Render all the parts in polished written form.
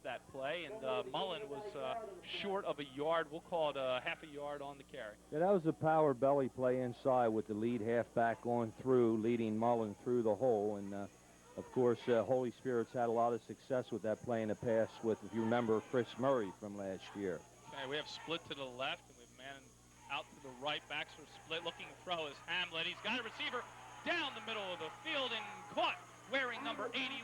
that play, and Mullen was short of a yard. We'll call it half a yard on the carry. Yeah, that was a power belly play inside with the lead halfback going through, leading Mullen through the hole. And, of course, Holy Spirit's had a lot of success with that play in the past with, if you remember, Chris Murray from last year. Okay, we have split to the left, and we have man out to the right. Backs are split. Looking to throw is Hamlet. He's got a receiver down the middle of the field and caught. Wearing number 81,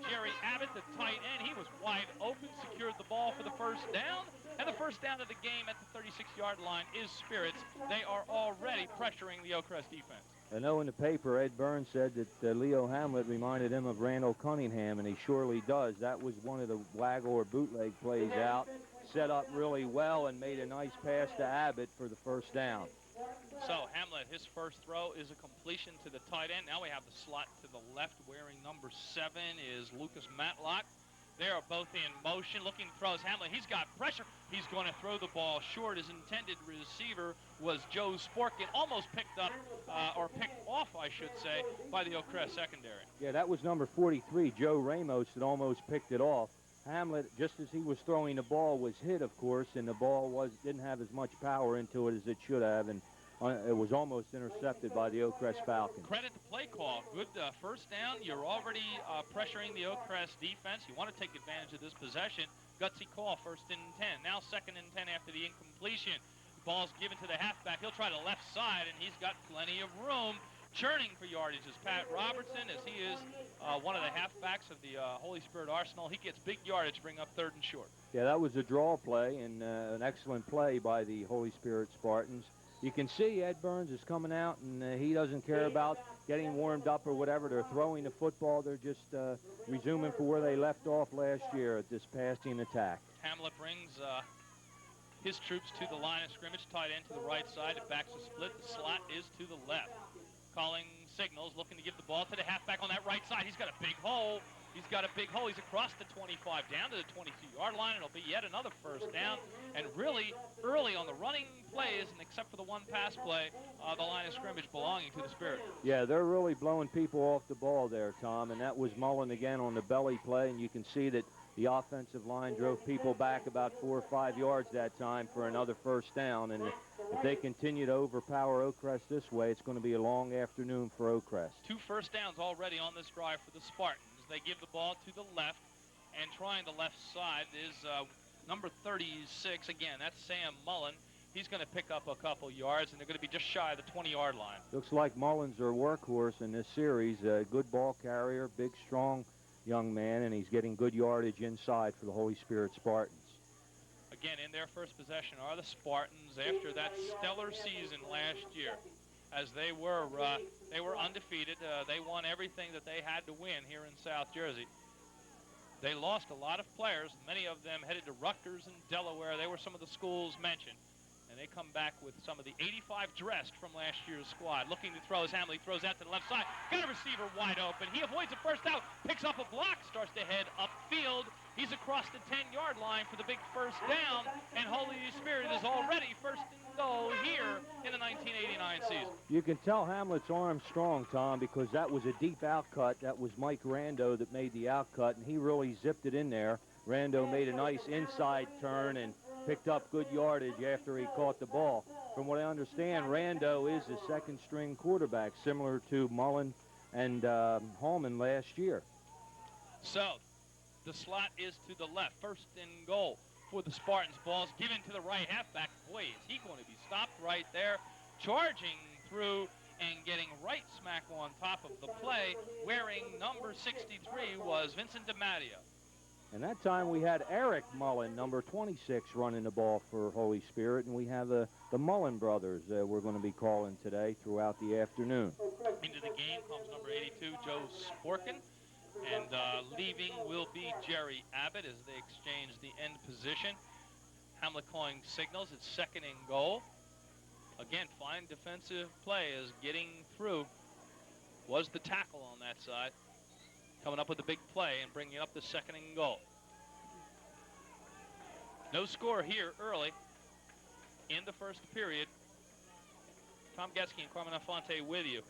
Jerry Abbott, the tight end. He was wide open, secured the ball for the first down. And the first down of the game at the 36-yard line is Spirits. They are already pressuring the Oakcrest defense. I know in the paper, Ed Burns said that Leo Hamlet reminded him of Randall Cunningham, and he surely does. That was one of the waggle or bootleg plays out. Set up really well and made a nice pass to Abbott for the first down. So Hamlet, his first throw is a completion to the tight end. Now we have the slot to the left. Wearing number 7 is Lucas Matlock. They are both in motion. Looking to throw is Hamlet. He's got pressure. He's going to throw the ball short. His intended receiver was Joe Sporkin. Almost picked up, or picked off, I should say, by the Oakcrest secondary. Yeah, that was number 43, Joe Ramos, that almost picked it off. Hamlet, just as he was throwing the ball, was hit, of course, and the ball didn't have as much power into it as it should have, and it was almost intercepted by the Oakcrest Falcons. Credit the play call. Good first down. You're already pressuring the Oakcrest defense. You want to take advantage of this possession. Gutsy call, 1st and 10. Now 2nd and 10 after the incompletion. Ball's given to the halfback. He'll try the left side, and he's got plenty of room. Churning for yardage is Pat Robertson, as he is one of the halfbacks of the Holy Spirit Arsenal. He gets big yardage to bring up 3rd and short. Yeah, that was a draw play, and an excellent play by the Holy Spirit Spartans. You can see Ed Burns is coming out, and he doesn't care about getting warmed up or whatever. They're throwing the football. They're just resuming for where they left off last year at this passing attack. Hamlet brings his troops to the line of scrimmage, tight end to the right side. It backs a split. The slot is to the left. Calling signals, looking to give the ball to the halfback on that right side. He's got a big hole. He's got a big hole. He's across the 25 down to the 22-yard line. It'll be yet another first down. And really early on the running plays, and except for the one pass play, the line of scrimmage belonging to the Spirit. Yeah, they're really blowing people off the ball there, Tom, and that was Mullen again on the belly play, and you can see that the offensive line drove people back about 4 or 5 yards that time for another first down, and if they continue to overpower Oakcrest this way, it's going to be a long afternoon for Oakcrest. 2 first downs already on this drive for the Spartans. They give the ball to the left, and trying the left side is number 36. Again, that's Sam Mullen. He's going to pick up a couple yards, and they're going to be just shy of the 20-yard line. Looks like Mullen's our workhorse in this series. A good ball carrier, big, strong young man, and he's getting good yardage inside for the Holy Spirit Spartans. Again, in their first possession are the Spartans after that stellar season last year. As they were undefeated. They won everything that they had to win here in South Jersey. They lost a lot of players. Many of them headed to Rutgers and Delaware. They were some of the schools mentioned. And they come back with some of the 85 dressed from last year's squad. Looking to throw his Hamley, throws out to the left side. Got a receiver wide open. He avoids a first out, picks up a block, starts to head upfield. He's across the 10-yard line for the big first down, and Holy Spirit is already first and goal here in the 1989 season. You can tell Hamlet's arm strong, Tom, because that was a deep outcut. That was Mike Rando that made the outcut, and he really zipped it in there. Rando made a nice inside turn and picked up good yardage after he caught the ball. From what I understand, Rando is a second-string quarterback, similar to Mullen and Hallman last year. So, the slot is to the left. First and goal for the Spartans. Ball's given to the right halfback. Boy, is he going to be stopped right there. Charging through and getting right smack on top of the play, wearing number 63, was Vincent DiMatteo. And that time we had Eric Mullen, number 26, running the ball for Holy Spirit, and we have the Mullen brothers we're going to be calling today throughout the afternoon. Into the game comes number 82, Joe Sporkin, and leaving will be Jerry Abbott as they exchange the end position. Hamlet calling signals. It's second and goal. Again, fine defensive play as getting through was the tackle on that side. Coming up with a big play and bringing up the second and goal. No score here early in the first period. Tom Getzky and Carmen Infante with you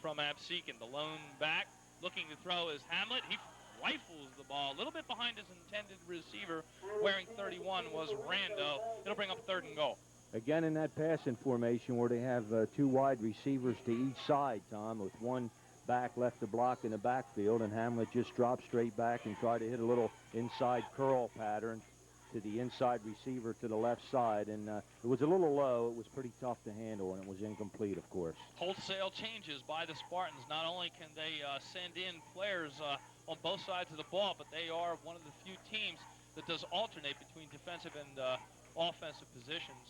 from Absecon. The lone back looking to throw is Hamlet. He rifles the ball a little bit behind his intended receiver, wearing 31 was Rando. It'll bring up 3rd and goal. Again in that passing formation where they have 2 wide receivers to each side, Tom, with 1 back left to block in the backfield, and Hamlet just dropped straight back and tried to hit a little inside curl pattern to the inside receiver to the left side, and it was a little low. It was pretty tough to handle, and it was incomplete, of course. Wholesale changes by the Spartans. Not only can they send in players on both sides of the ball, but they are one of the few teams that does alternate between defensive and offensive positions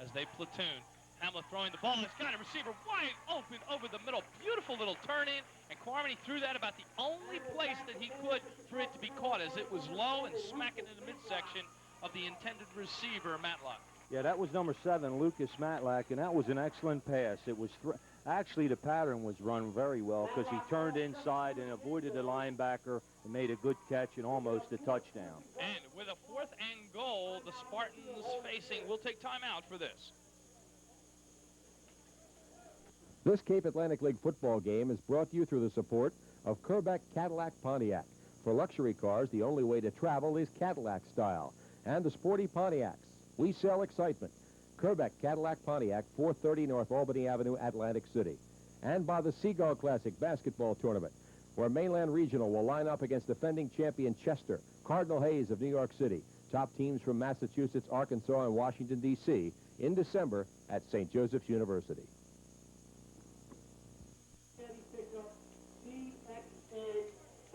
as they platoon. Hamlet throwing the ball. He's got a receiver wide open over the middle. Beautiful little turn in, and Carmody threw that about the only place that he could for it to be caught, as it was low and smacking in the midsection of the intended receiver, Matlock. Yeah, that was number 7, Lucas Matlack, and that was an excellent pass. It was actually the pattern was run very well because he turned inside and avoided the linebacker and made a good catch and almost a touchdown. And with a 4th and goal, the Spartans facing, we'll take time out for this. This Cape Atlantic League football game is brought to you through the support of Kerbeck Cadillac Pontiac. For luxury cars, the only way to travel is Cadillac style. And the sporty Pontiacs. We sell excitement. Kerbeck Cadillac Pontiac, 430 North Albany Avenue, Atlantic City. And by the Seagull Classic basketball tournament, where Mainland Regional will line up against defending champion Chester, Cardinal Hayes of New York City, top teams from Massachusetts, Arkansas, and Washington, D.C. in December at St. Joseph's University.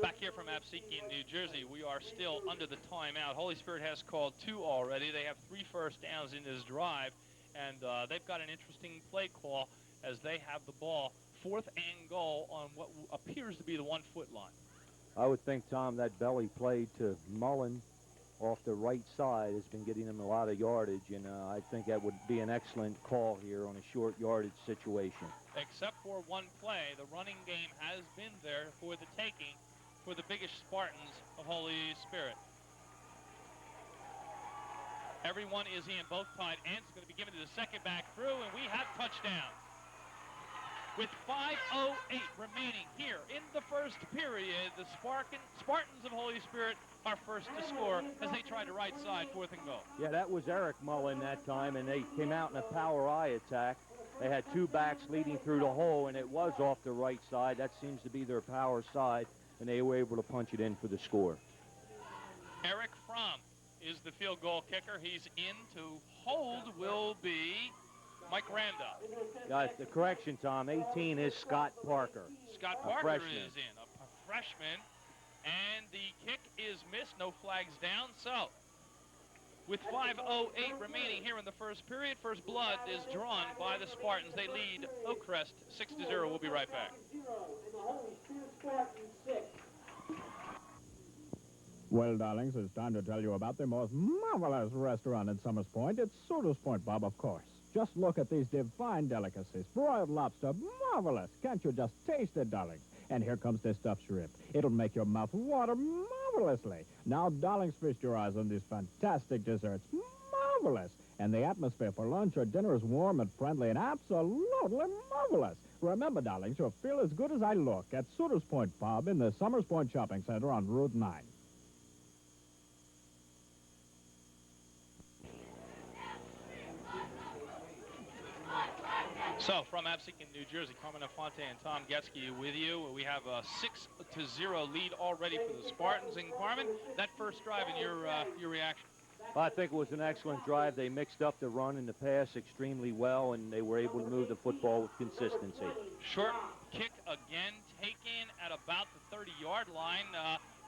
Back here from Absecon, New Jersey, we are still under the timeout. Holy Spirit has called 2 already. They have 3 first downs in this drive, and they've got an interesting play call as they have the ball. 4th and goal on what appears to be the 1-foot line. I would think, Tom, that belly play to Mullen off the right side has been getting him a lot of yardage, and I think that would be an excellent call here on a short yardage situation. Except for one play, the running game has been there for the taking for the biggest Spartans of Holy Spirit. Everyone is in, both tight ends. Going to be given to the second back through, and we have touchdown. With 5:08 remaining here in the first period, the Spartans of Holy Spirit are first to score as they try to right side 4th and goal. Yeah, that was Eric Mullen that time, and they came out in a power eye attack. They had 2 backs leading through the hole, and it was off the right side. That seems to be their power side, and they were able to punch it in for the score. Eric Fromm is the field goal kicker. He's in. To hold will be Mike Randa. The correction, Tom, 18 is Scott Parker. Scott Parker is in, a freshman, and the kick is missed. No flags down. So, with 5:08 remaining here in the first period, first blood is drawn by the Spartans. They lead Oakcrest 6-0. We'll be right back. Well, darlings, it's time to tell you about the most marvelous restaurant in Summers Point. It's Soda's Point, Bob, of course. Just look at these divine delicacies. Broiled lobster, marvelous. Can't you just taste it, darling? And here comes this stuffed shrimp. It'll make your mouth water marvelously. Now, darlings, feast your eyes on these fantastic desserts. Marvelous. And the atmosphere for lunch or dinner is warm and friendly and absolutely marvelous. Remember, darlings, you'll feel as good as I look at Soda's Point, Bob, in the Summers Point Shopping Center on Route 9. So, from Absecon, New Jersey, Carmen Afonte and Tom Getzky with you. We have a 6-0 lead already for the Spartans. And Carmen, that first drive and your reaction? Well, I think it was an excellent drive. They mixed up the run and the pass extremely well, and they were able to move the football with consistency. Short kick again, taken at about the 30-yard line,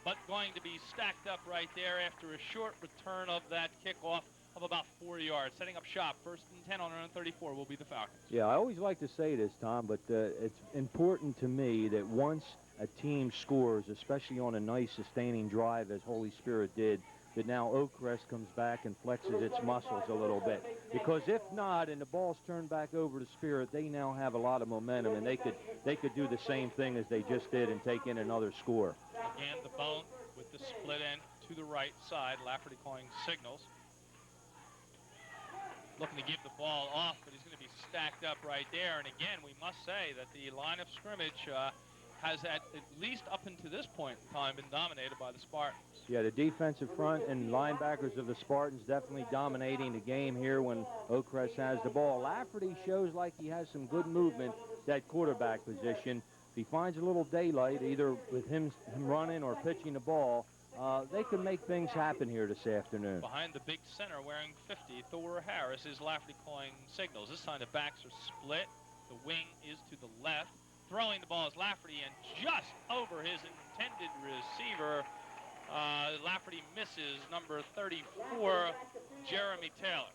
but going to be stacked up right there after a short return of that kickoff of about 4 yards. Setting up shop, 1st and 10 on their own 34 will be the Falcons. Yeah, I always like to say this, Tom, but it's important to me that once a team scores, especially on a nice sustaining drive as Holy Spirit did, that now Oakcrest comes back and flexes its muscles a little bit. Because if not, and the ball's turned back over to Spirit, they now have a lot of momentum, and they could do the same thing as they just did and take in another score. Again, the bone with the split end to the right side. Lafferty calling signals. Looking to give the ball off, but he's going to be stacked up right there. And again, we must say that the line of scrimmage has at least up until this point in time been dominated by the Spartans. Yeah, the defensive front and linebackers of the Spartans definitely dominating the game here when Oakcrest has the ball. Lafferty shows like he has some good movement, that quarterback position. If he finds a little daylight, either with him running or pitching the ball, they can make things happen here this afternoon. Behind the big center wearing 50, Thor Harris, is Lafferty calling signals. This time the backs are split. The wing is to the left. Throwing the ball is Lafferty, and just over his intended receiver, Lafferty misses number 34, Jeremy Taylor.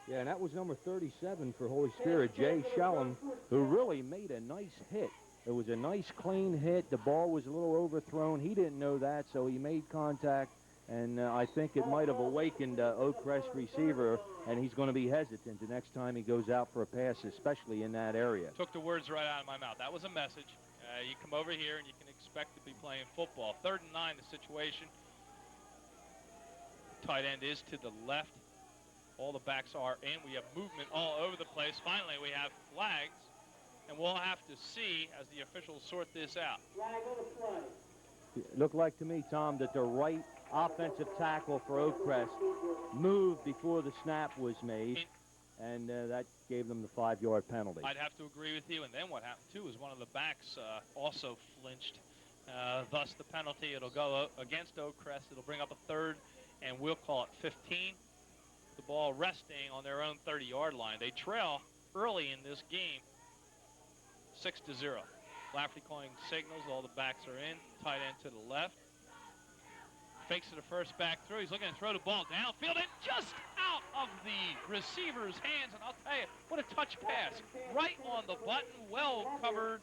Yeah, and that was number 37 for Holy Spirit, Jay Shellum, who really made a nice hit. It was a nice, clean hit. The ball was a little overthrown. He didn't know that, so he made contact, and I think it might have awakened Oakcrest receiver, and he's going to be hesitant the next time he goes out for a pass, especially in that area. Took the words right out of my mouth. That was a message. You come over here and you can expect to be playing football. 3rd and 9, the situation. Tight end is to the left. All the backs are in. We have movement all over the place. Finally, we have flags, and we'll have to see as the officials sort this out. It looked like to me, Tom, that the right offensive tackle for Oakcrest moved before the snap was made, and that gave them the 5-yard penalty. I'd have to agree with you, and then what happened, too, is one of the backs also flinched. Thus, the penalty, it'll go against Oakcrest. It'll bring up a 3rd, and we'll call it 15. The ball resting on their own 30-yard line. They trail early in this game, 6-0. Lafferty calling signals. All the backs are in. Tight end to the left. Fakes to the first back through. He's looking to throw the ball downfield and just out of the receiver's hands. And I'll tell you, what a touch pass. Right on the button, well covered,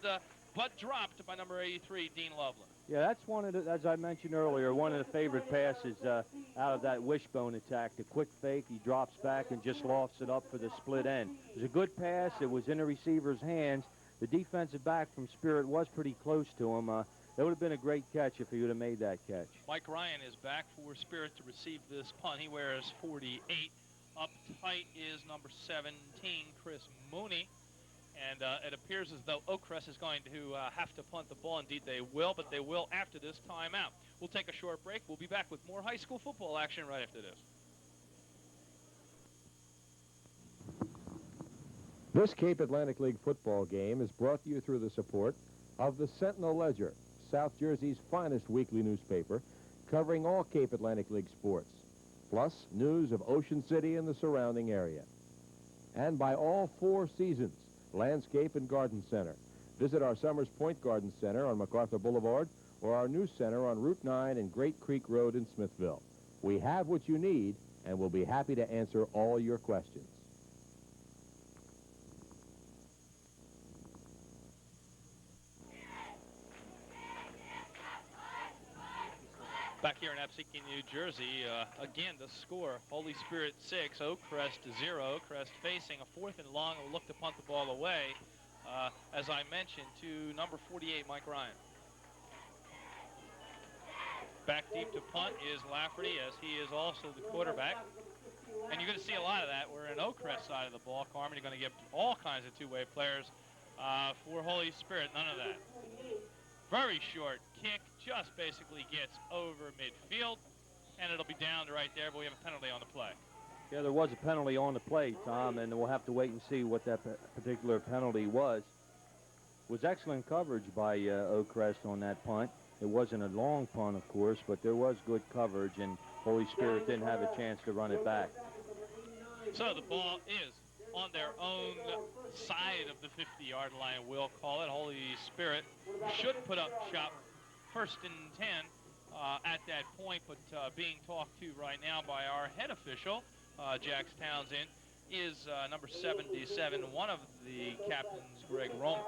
but dropped by number 83, Dean Loveland. Yeah, that's one of the, as I mentioned earlier, one of the favorite passes out of that wishbone attack. The quick fake, he drops back and just lofts it up for the split end. It was a good pass. It was in the receiver's hands. The defensive back from Spirit was pretty close to him. That would have been a great catch if he would have made that catch. Mike Ryan is back for Spirit to receive this punt. He wears 48. Up tight is number 17, Chris Mooney. And it appears as though Oakcrest is going to have to punt the ball. Indeed, they will, but they will after this timeout. We'll take a short break. We'll be back with more high school football action right after this. This Cape Atlantic League football game is brought to you through the support of the Sentinel-Ledger, South Jersey's finest weekly newspaper, covering all Cape Atlantic League sports, plus news of Ocean City and the surrounding area. And by all 4 seasons, Landscape and Garden Center. Visit our Summers Point Garden Center on MacArthur Boulevard or our new center on Route 9 and Great Creek Road in Smithville. We have what you need, and we'll be happy to answer all your questions. Back here in Absecon, New Jersey, again, the score, Holy Spirit 6, Oakcrest 0. Oakcrest facing a 4th and long, will look to punt the ball away, as I mentioned, to number 48, Mike Ryan. Back deep to punt is Lafferty, as he is also the quarterback. And you're going to see a lot of that. We're in Oakcrest side of the ball. Carmen, you're going to get all kinds of two-way players. For Holy Spirit, none of that. Very short kick, just basically gets over midfield, and it'll be downed right there, but we have a penalty on the play. Yeah, there was a penalty on the play, Tom, and we'll have to wait and see what that particular penalty was. It was excellent coverage by Oakcrest on that punt. It wasn't a long punt, of course, but there was good coverage, and Holy Spirit didn't have a chance to run it back. So the ball is on their own side of the 50-yard line, we'll call it. Holy Spirit should put up shop 1st and 10 at that point, but being talked to right now by our head official, Jax Townsend, is number 77, one of the captains, Greg Roman.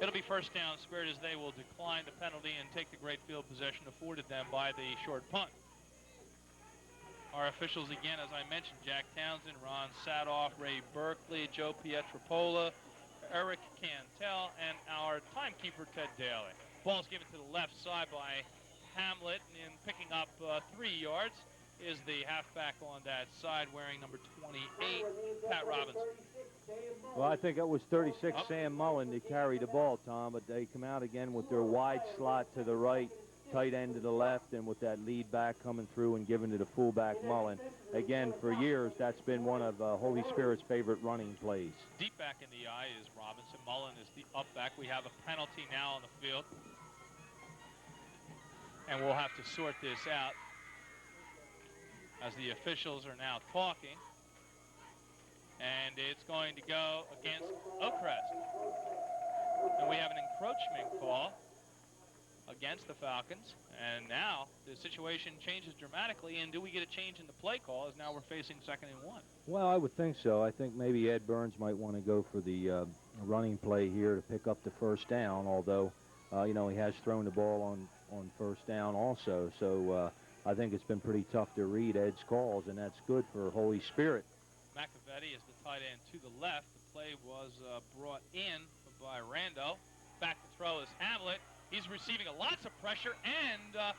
It'll be 1st down Spirit as they will decline the penalty and take the great field possession afforded them by the short punt. Our officials again, as I mentioned, Jack Townsend, Ron Sadoff, Ray Berkeley, Joe Pietropola, Eric Cantel, and our timekeeper, Ted Daly. Ball's given to the left side by Hamlet, and picking up 3 yards is the halfback on that side wearing number 28, Pat Robinson. Well, I think it was 36 Sam Mullen to carry the ball, Tom, but they come out again with their wide slot to the right, tight end to the left, and with that lead back coming through and giving to the fullback Mullen. Again, for years, that's been one of Holy Spirit's favorite running plays. Deep back in the eye is Robinson. Mullen is the up back. We have a penalty now on the field, and we'll have to sort this out as the officials are now talking. And it's going to go against Oakcrest. And we have an encroachment call against the Falcons. And now the situation changes dramatically. And do we get a change in the play call as now we're facing 2nd and 1? Well, I would think so. I think maybe Ed Burns might want to go for the running play here to pick up the first down, although, you know, he has thrown the ball on first down also. So I think it's been pretty tough to read Ed's calls, and that's good for Holy Spirit. McAvetti is the tight end to the left. The play was brought in by Rando. Back to throw is Hamlet. He's receiving lots of pressure, and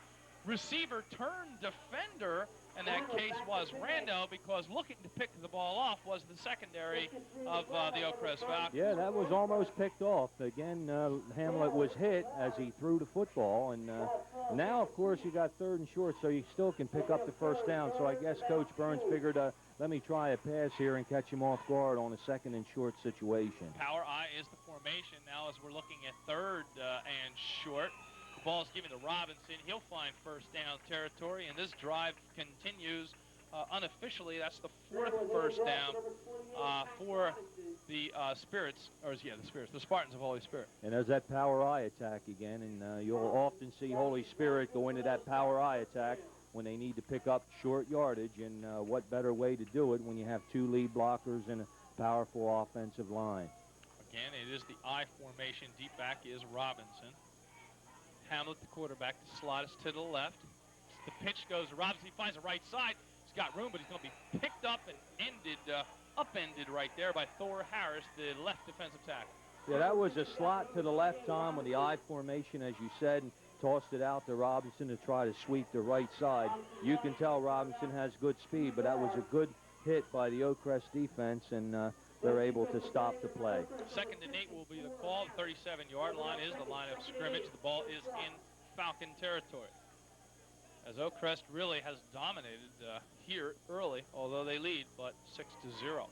receiver turned defender, and that case was Rando, because looking to pick the ball off was the secondary of the Oakcrest Falcons. Yeah, that was almost picked off. Again, Hamlet was hit as he threw the football, and now, of course, you got 3rd and short, so you still can pick up the first down. So I guess Coach Burns figured, let me try a pass here and catch him off guard on a 2nd and short situation. Power I is the formation now as we're looking at 3rd and short. The ball's given to Robinson. He'll find first down territory, and this drive continues unofficially. That's the 4th first down for the Spirits, or yeah, the Spirits, the Spartans of Holy Spirit. And there's that power I attack again, and you'll often see Holy Spirit go into that power I attack when they need to pick up short yardage, and what better way to do it when you have 2 lead blockers and a powerful offensive line. Again, it is the I formation. Deep back is Robinson. Hamlet, the quarterback, the slot is to the left. The pitch goes to Robinson. He finds the right side. He's got room, but he's going to be picked up and upended right there by Thor Harris, the left defensive tackle. Yeah, that was a slot to the left, Tom, with the I formation, as you said, and tossed it out to Robinson to try to sweep the right side. You can tell Robinson has good speed, but that was a good hit by the Oakcrest defense, and they're able to stop the play. 2nd and 8 will be the call. The 37-yard line is the line of scrimmage. The ball is in Falcon territory, as Oakcrest really has dominated here early, although they lead, but 6-0.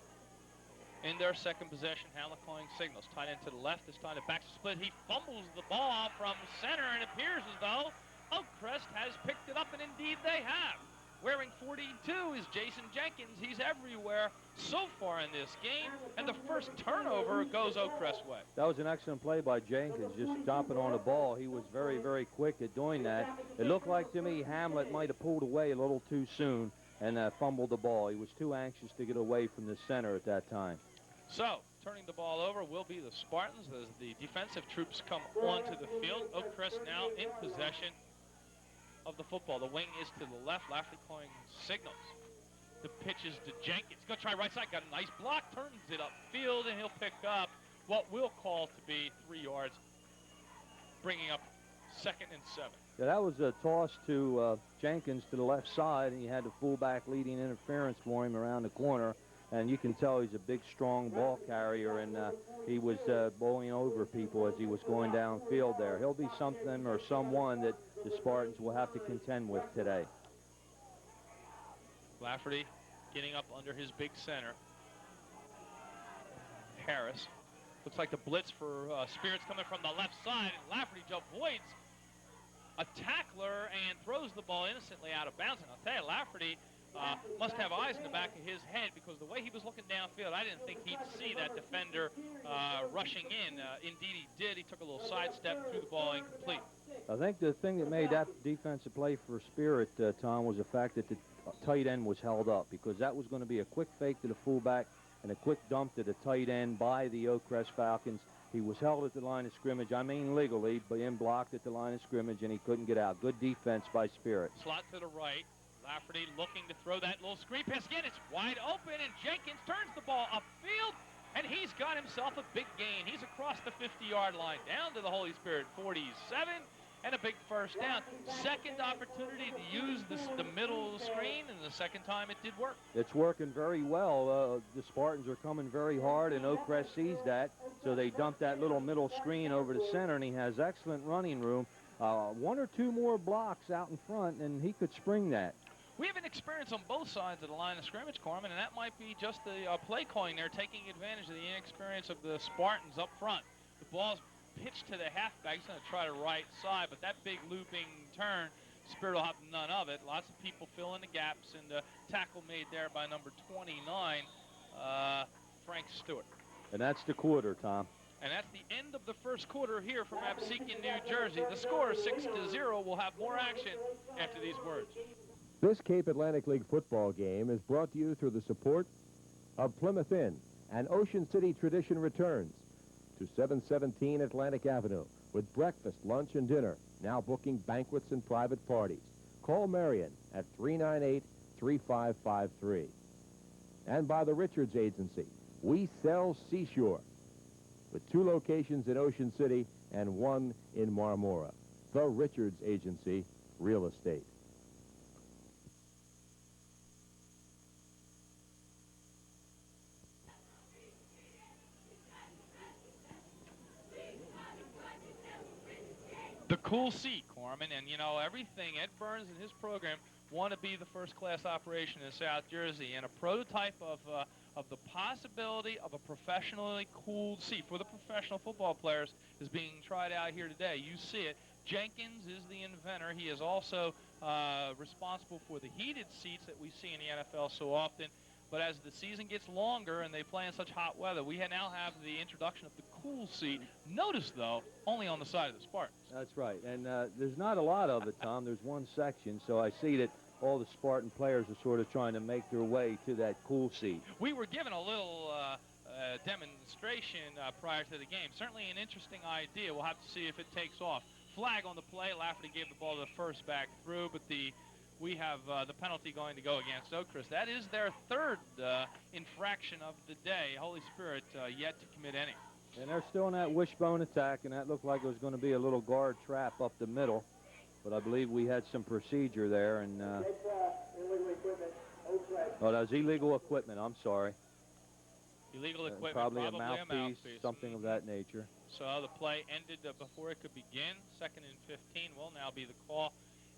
In their 2nd possession, Hamlet calling signals. Tight end to the left. This time the back split. He fumbles the ball from center, and it appears as though Oakcrest has picked it up, and indeed they have. Wearing 42 is Jason Jenkins. He's everywhere so far in this game, and the first turnover goes Oakcrest way. That was an excellent play by Jenkins, just stomping on the ball. He was very, very quick at doing that. It looked like to me Hamlet might have pulled away a little too soon and fumbled the ball. He was too anxious to get away from the center at that time. So, turning the ball over will be the Spartans as the defensive troops come onto the field. Oakcrest now in possession of the football. The wing is to the left. Lafferty calling signals. The pitch is to Jenkins. Going to try right side. Got a nice block. Turns it upfield, and he'll pick up what we'll call to be 3 yards, bringing up 2nd and 7. Yeah, that was a toss to Jenkins to the left side, and he had the fullback leading interference for him around the corner. And you can tell he's a big, strong ball carrier, and he was bowling over people as he was going downfield there. He'll be something or someone that the Spartans will have to contend with today. Lafferty getting up under his big center. Harris. Looks like the blitz for Spirits coming from the left side, and Lafferty avoids a tackler and throws the ball innocently out of bounds. And I'll tell you, Lafferty must have eyes in the back of his head, because the way he was looking downfield, I didn't think he'd see that defender rushing in. Indeed, he did. He took a little sidestep, threw the ball incomplete. I think the thing that made that defensive play for Spirit, Tom, was the fact that the tight end was held up, because that was going to be a quick fake to the fullback and a quick dump to the tight end by the Oakcrest Falcons. He was held at the line of scrimmage, I mean legally, but blocked at the line of scrimmage, and he couldn't get out. Good defense by Spirit. Slot to the right. Lafferty looking to throw that little screen pass again. It's wide open, and Jenkins turns the ball upfield, and he's got himself a big gain. He's across the 50-yard line, down to the Holy Spirit 47, and a big first down. Second opportunity to use the middle of the screen, and the second time it did work. It's working very well. The Spartans are coming very hard, and Oakcrest sees that, so they dump that little middle screen over the center, and he has excellent running room. One or two more blocks out in front, and he could spring that. We have an experience on both sides of the line of scrimmage, Corman, and that might be just the play calling there, taking advantage of the inexperience of the Spartans up front. The ball's pitched to the halfback. He's going to try to right side, but that big looping turn, Spirit will have none of it. Lots of people fill in the gaps, and the tackle made there by number 29, Frank Stewart. And that's the quarter, Tom. And that's the end of the first quarter here from Absecon, New Jersey. The score is 6-0. We'll have more action after these words. This Cape Atlantic League football game is brought to you through the support of Plymouth Inn, and Ocean City Tradition returns to 717 Atlantic Avenue with breakfast, lunch, and dinner, now booking banquets and private parties. Call Marion at 398-3553. And by the Richards Agency, we sell Seashore, with 2 locations in Ocean City and 1 in Marmora. The Richards Agency, Real Estate. The cool seat, Corman, and you know everything. Ed Burns and his program want to be the first-class operation in South Jersey, and a prototype of the possibility of a professionally cooled seat for the professional football players is being tried out here today. You see it. Jenkins is the inventor. He is also responsible for the heated seats that we see in the NFL so often. But as the season gets longer and they play in such hot weather, we now have the introduction of the cool seat. Notice, though, only on the side of the Spartans. That's right. And there's not a lot of it, Tom. There's one section, so I see that all the Spartan players are sort of trying to make their way to that cool seat. We were given a little demonstration prior to the game. Certainly an interesting idea. We'll have to see if it takes off. Flag on the play. Lafferty gave the ball to the first back through, but we have the penalty going to go against Oakcrest. That is their third infraction of the day. Holy Spirit yet to commit any. And they're still in that wishbone attack, and that looked like it was going to be a little guard trap up the middle. But I believe we had some procedure there. And oh, that was illegal equipment. I'm sorry. Illegal equipment, probably a mouthpiece, something of that nature. So the play ended before it could begin. 2nd and 15 will now be the call.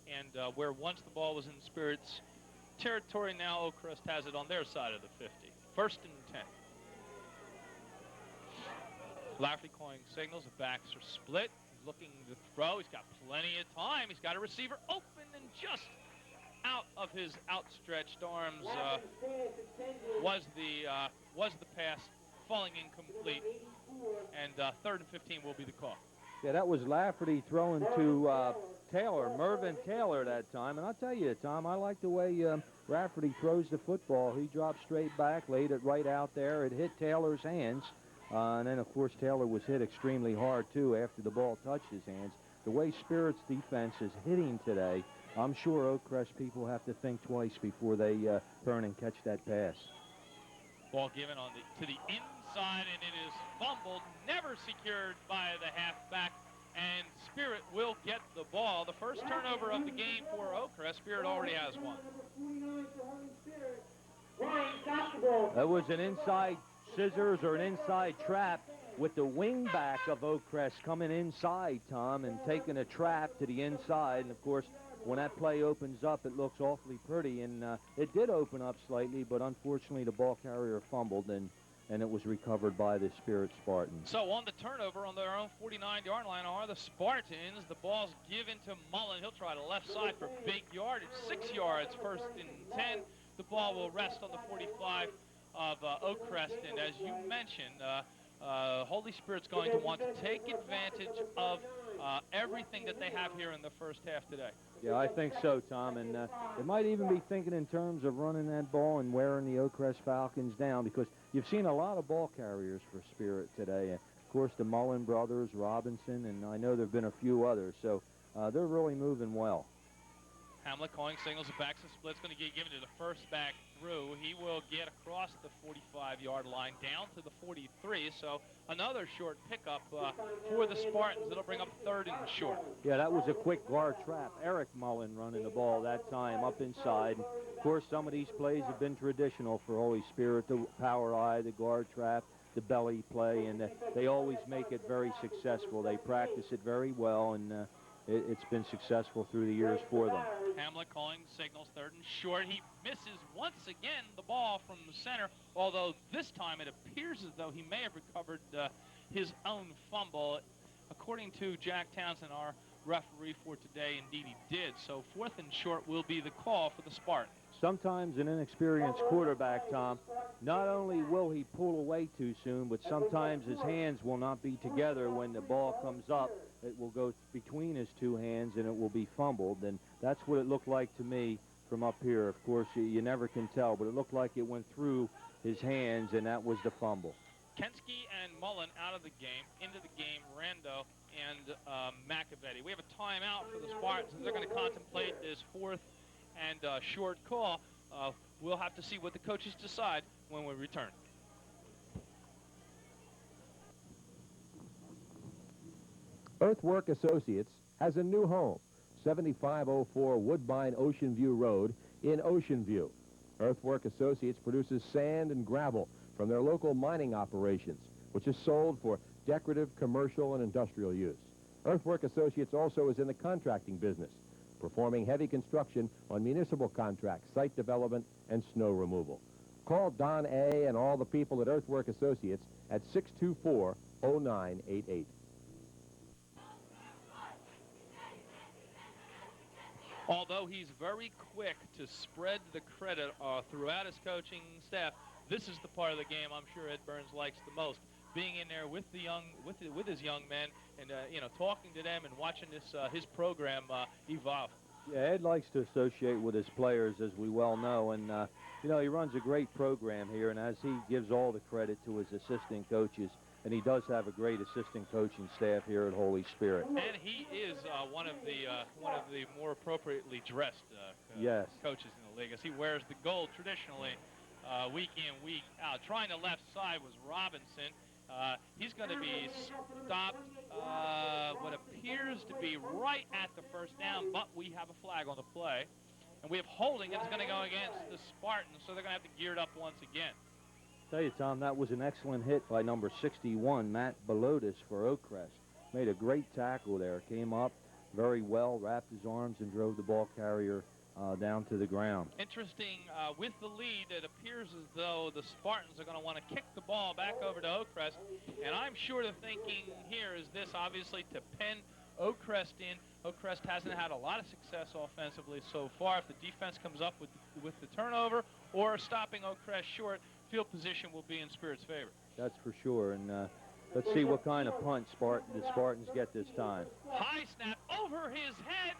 And where once the ball was in Spirit's territory, now Oakcrest has it on their side of the 50. 1st and 10. Lafferty calling signals. The backs are split. He's looking to throw. He's got plenty of time. He's got a receiver open and just out of his outstretched arms was the pass falling incomplete. And 3rd and 15 will be the call. Yeah, that was Lafferty throwing to Taylor, Mervyn Taylor that time. And I'll tell you, Tom, I like the way Lafferty throws the football. He dropped straight back, laid it right out there. It hit Taylor's hands. And then, of course, Taylor was hit extremely hard, too, after the ball touched his hands. The way Spirit's defense is hitting today, I'm sure Oakcrest people have to think twice before they turn and catch that pass. Ball given on to the inside, and it is fumbled, never secured by the halfback, and Spirit will get the ball. The first turnover of the game for Oakcrest. Spirit already has one. That was an inside scissors or an inside trap with the wing back of Oakcrest coming inside, Tom, and taking a trap to the inside. And, of course, when that play opens up, it looks awfully pretty. And it did open up slightly, but unfortunately the ball carrier fumbled, and it was recovered by the Spirit Spartans. So on the turnover on their own 49-yard line are the Spartans. The ball's given to Mullen. He'll try the left side for big yardage. 6 yards, 1st and 10. The ball will rest on the 45 of Oakcrest. And as you mentioned, Holy Spirit's going to want to take advantage of everything that they have here in the first half today. Yeah, I think so, Tom. And they might even be thinking in terms of running that ball and wearing the Oakcrest Falcons down, because you've seen a lot of ball carriers for Spirit today. And of course, the Mullen brothers, Robinson, and I know there have been a few others. So they're really moving well. Hamlet calling signals, the backs and split's going to get given to the first back through. He will get across the 45-yard line down to the 43, so another short pickup for the Spartans. It'll bring up 3rd and short. Yeah, that was a quick guard trap. Eric Mullen running the ball that time up inside. Of course, some of these plays have been traditional for Holy Spirit, the power eye, the guard trap, the belly play, and they always make it very successful. They practice it very well, and it's been successful through the years for them. Hamlet calling signals 3rd and short. He misses once again the ball from the center, although this time it appears as though he may have recovered his own fumble. According to Jack Townsend, our referee for today, indeed he did. So 4th and short will be the call for the Spartans. Sometimes an inexperienced quarterback, Tom, not only will he pull away too soon, but sometimes his hands will not be together when the ball comes up. It will go between his two hands and it will be fumbled, and that's what it looked like to me from up here. Of course, you never can tell, but it looked like it went through his hands, and that was the fumble. Kensky and Mullen out of the game. Into the game, Rando and McAvetti. We have a timeout for the Spartans. They're going to contemplate this 4th and short call. We'll have to see what the coaches decide when we return. Earthwork Associates has a new home, 7504 Woodbine Ocean View Road in Ocean View. Earthwork Associates produces sand and gravel from their local mining operations, which is sold for decorative, commercial, and industrial use. Earthwork Associates also is in the contracting business, performing heavy construction on municipal contracts, site development, and snow removal. Call Don A. and all the people at Earthwork Associates at 624-0988. Although he's very quick to spread the credit throughout his coaching staff, this is the part of the game I'm sure Ed Burns likes the most. Being in there with the with his young men and talking to them and watching this his program evolve. Yeah, Ed likes to associate with his players, as we well know, and he runs a great program here. And as he gives all the credit to his assistant coaches, and he does have a great assistant coaching staff here at Holy Spirit. And he is one of the more appropriately dressed yes. coaches in the league, as he wears the gold traditionally week in, week out. Trying the left side was Robinson. He's going to be stopped what appears to be right at the first down, but we have a flag on the play. And we have holding, and it's going to go against the Spartans, so they're going to have to gear it up once again. Tell you, Tom, that was an excellent hit by number 61, Matt Belotis, for Oakcrest. Made a great tackle there. Came up very well, wrapped his arms, and drove the ball carrier down to the ground. Interesting, with the lead, it appears as though the Spartans are going to want to kick the ball back over to Oakcrest. And I'm sure the thinking here is this, obviously, to pen Oakcrest in. Oakcrest hasn't had a lot of success offensively so far. If the defense comes up with the turnover or stopping Oakcrest short, field position will be in Spirit's favor. That's for sure. And let's see what kind of punt the Spartans get this time. High snap over his head.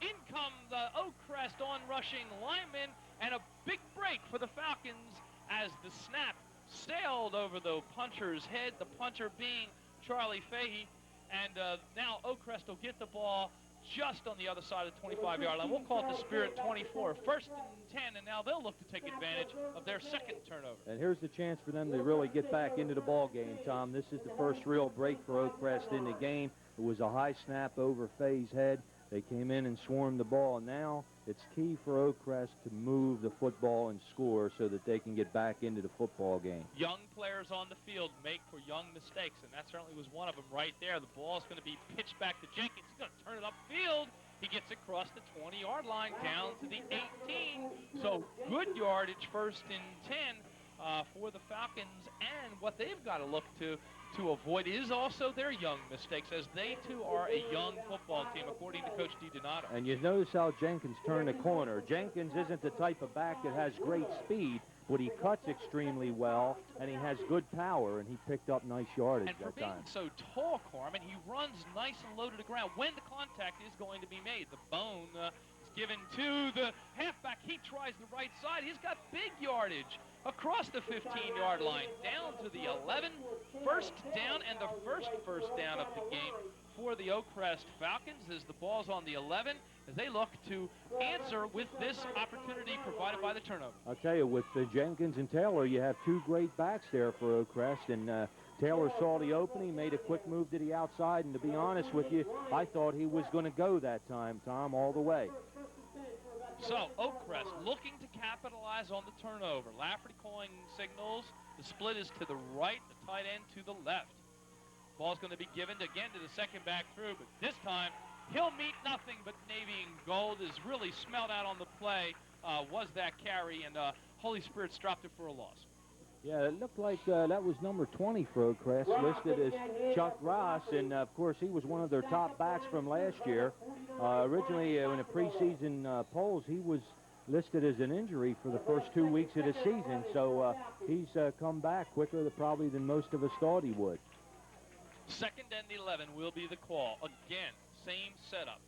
In come the Oakcrest on-rushing lineman, and a big break for the Falcons as the snap sailed over the puncher's head, the puncher being Charlie Fahey. And now Oakcrest will get the ball just on the other side of the 25-yard line. We'll call it the Spirit 24. 1st and 10, and now they'll look to take advantage of their second turnover. And here's the chance for them to really get back into the ball game, Tom. This is the first real break for Oakcrest in the game. It was a high snap over Fahey's head. They came in and swarmed the ball, and now it's key for Oakcrest to move the football and score so that they can get back into the football game. Young players on the field make for young mistakes, and that certainly was one of them right there. The ball is going to be pitched back to Jenkins. He's going to turn it upfield. He gets across the 20-yard line down to the 18. So good yardage, 1st and 10 for the Falcons, and what they've got to look to avoid is also their young mistakes, as they too are a young football team, according to Coach DiDonato. And you notice how Jenkins turned the corner. Jenkins isn't the type of back that has great speed, but he cuts extremely well, and he has good power, and he picked up nice yardage and for that being time. so tall, Carmen, he runs nice and low to the ground when the contact is going to be made. The bone is given to the halfback. He tries the right side. He's got big yardage across the 15-yard line, down to the 11. 1st down, and the first down of the game for the Oakcrest Falcons as the ball's on the 11 as they look to answer with this opportunity provided by the turnover. I'll tell you, with Jenkins and Taylor, you have two great backs there for Oakcrest, and Taylor saw the opening, made a quick move to the outside, and to be honest with you, I thought he was going to go that time, Tom, all the way. So Oakcrest looking to capitalize on the turnover. Lafferty calling signals. The split is to the right, the tight end to the left. Ball's going to be given again to the second back through, but this time he'll meet nothing but navy and gold. Is really smelled out on the play was that carry, and Holy Spirit's dropped it for a loss. Yeah, it looked like that was number 20 for Oakcrest, listed as Chuck Ross, and of course he was one of their top backs from last year. Originally in the preseason polls, he was listed as an injury for the first 2 weeks of the season, so he's come back quicker probably than most of us thought he would. Second and 11 will be the call. Again, same setup.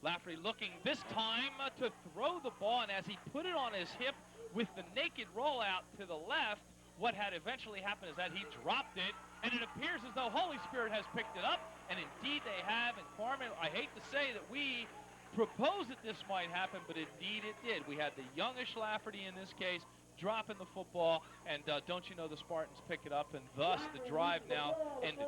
Lafferty looking this time to throw the ball, and as he put it on his hip with the naked rollout to the left, what had eventually happened is that he dropped it, and it appears as though Holy Spirit has picked it up, and indeed they have. And Carmen, I hate to say that we proposed that this might happen, but indeed it did. We had the youngish Lafferty in this case dropping the football, and don't you know the Spartans pick it up, and thus the drive now ended.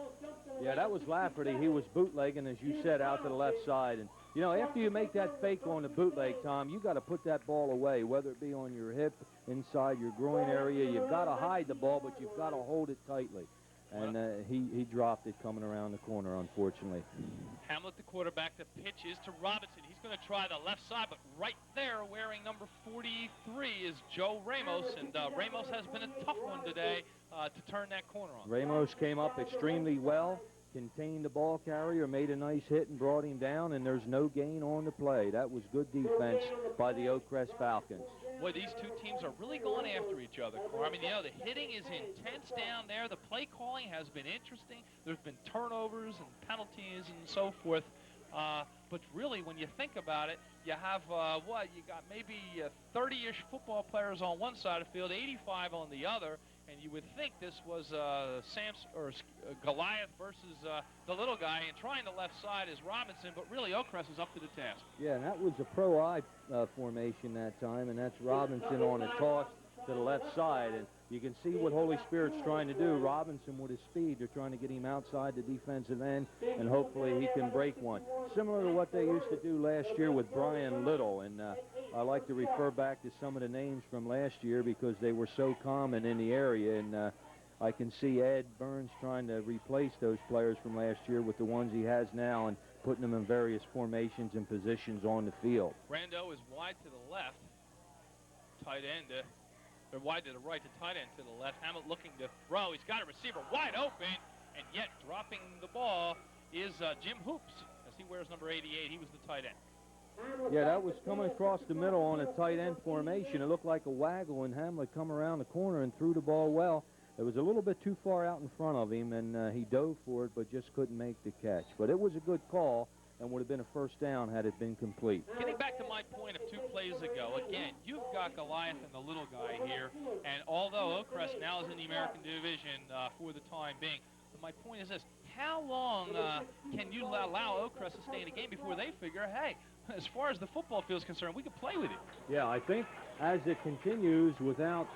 Yeah, that was Lafferty. He was bootlegging, as you said, out to the left side. And, you know, after you make that fake on the bootleg, Tom, you got to put that ball away, whether it be on your hip, inside your groin area. You've got to hide the ball, but you've got to hold it tightly. And he dropped it coming around the corner, unfortunately. Hamlet, the quarterback. The pitch is to Robinson. He's going to try the left side, but right there, wearing number 43, is Joe Ramos. And Ramos has been a tough one today to turn that corner on. Ramos came up extremely well, contained the ball carrier, made a nice hit and brought him down, and there's no gain on the play. That was good defense by the Oakcrest Falcons. Boy, these two teams are really going after each other, Cor. I mean, you know, the hitting is intense down there. The play calling has been interesting. There's been turnovers and penalties and so forth. But really, when you think about it, you have, you got maybe 30-ish football players on one side of the field, 85 on the other. And you would think this was Goliath versus the little guy, and trying the left side is Robinson, but really Oakcrest is up to the task. Yeah, and that was a pro-I formation that time, and that's Robinson on a toss to the left side. And you can see what Holy Spirit's trying to do. Robinson, with his speed, they're trying to get him outside the defensive end, and hopefully he can break one. Similar to what they used to do last year with Brian Little, and I like to refer back to some of the names from last year because they were so common in the area, and I can see Ed Burns trying to replace those players from last year with the ones he has now and putting them in various formations and positions on the field. Brando is wide to the left, tight end, or wide to the right, the tight end to the left. Hamlet looking to throw. He's got a receiver wide open, and yet dropping the ball is Jim Hoops, as he wears number 88. He was the tight end. Yeah, that was coming across the middle on a tight end formation. It looked like a waggle, and Hamlet come around the corner and threw the ball well. It was a little bit too far out in front of him, and he dove for it, but just couldn't make the catch. But it was a good call and would have been a first down had it been complete. Getting back to my point of 2 plays ago, again, you've got Goliath and the little guy here, and although Oakcrest now is in the American Division for the time being, but my point is this: how long can you allow Oakcrest to stay in the game before they figure, hey, as far as the football field is concerned, we can play with it? Yeah, I think as it continues without...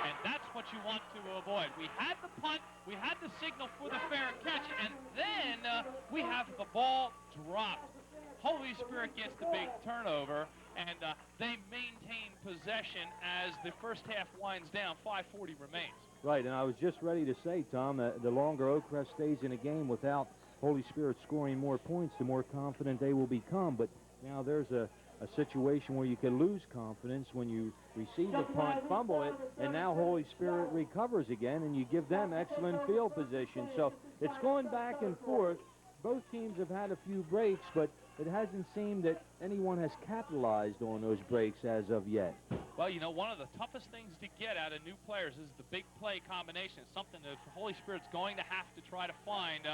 And that's what you want to avoid. We had the punt, we had the signal for the fair catch, and then we have the ball dropped. Holy Spirit gets the big turnover, and they maintain possession as the first half winds down. 5:40 remains. Right, and I was just ready to say, Tom, that the longer Oakcrest stays in a game without Holy Spirit scoring more points, the more confident they will become. But now there's a situation where you can lose confidence when you receive the punt, fumble it, and now Holy Spirit recovers again, and you give them excellent field position. So it's going back and forth. Both teams have had a few breaks, but it hasn't seemed that anyone has capitalized on those breaks as of yet. Well, you know, one of the toughest things to get out of new players is the big play combination. It's something that Holy Spirit's going to have to try to find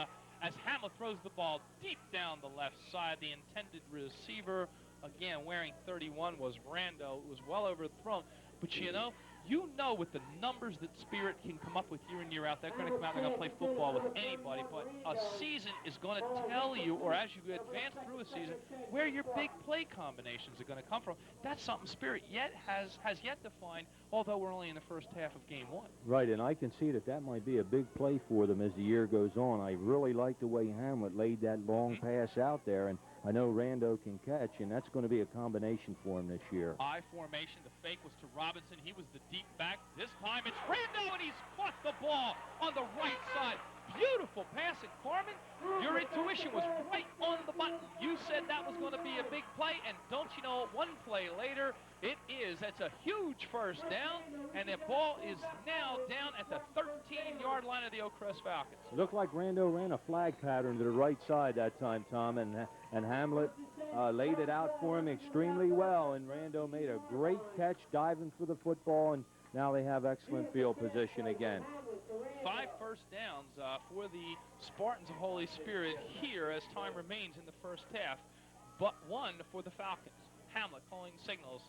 as Hamlet throws the ball deep down the left side. The intended receiver, again, wearing 31, was Rando. It was well overthrown. But, you know, You know, with the numbers that Spirit can come up with year in, year out, they're going to come out and they're going to play football with anybody. But a season is going to tell you, or as you advance through a season, where your big play combinations are going to come from. That's something Spirit has yet to find, although we're only in the first half of game one. Right, and I can see that might be a big play for them as the year goes on. I really like the way Hamlet laid that long pass out there, and I know Rando can catch, and that's going to be a combination for him this year. I formation. The fake was to Robinson. He was the deep back. This time it's Rando, and he's caught the ball on the right side. Beautiful pass at Carmen. Your intuition was right on the button. You said that was going to be a big play, and don't you know, one play later, it is. That's a huge first down, and the ball is now down at the 13-yard line of the Oakcrest Falcons. It looked like Rando ran a flag pattern to the right side that time, Tom, and Hamlet laid it out for him extremely well, and Rando made a great catch diving for the football, and now they have excellent field position again. 5 first downs for the Spartans of Holy Spirit here as time remains in the first half, but 1 for the Falcons. Hamlet calling signals.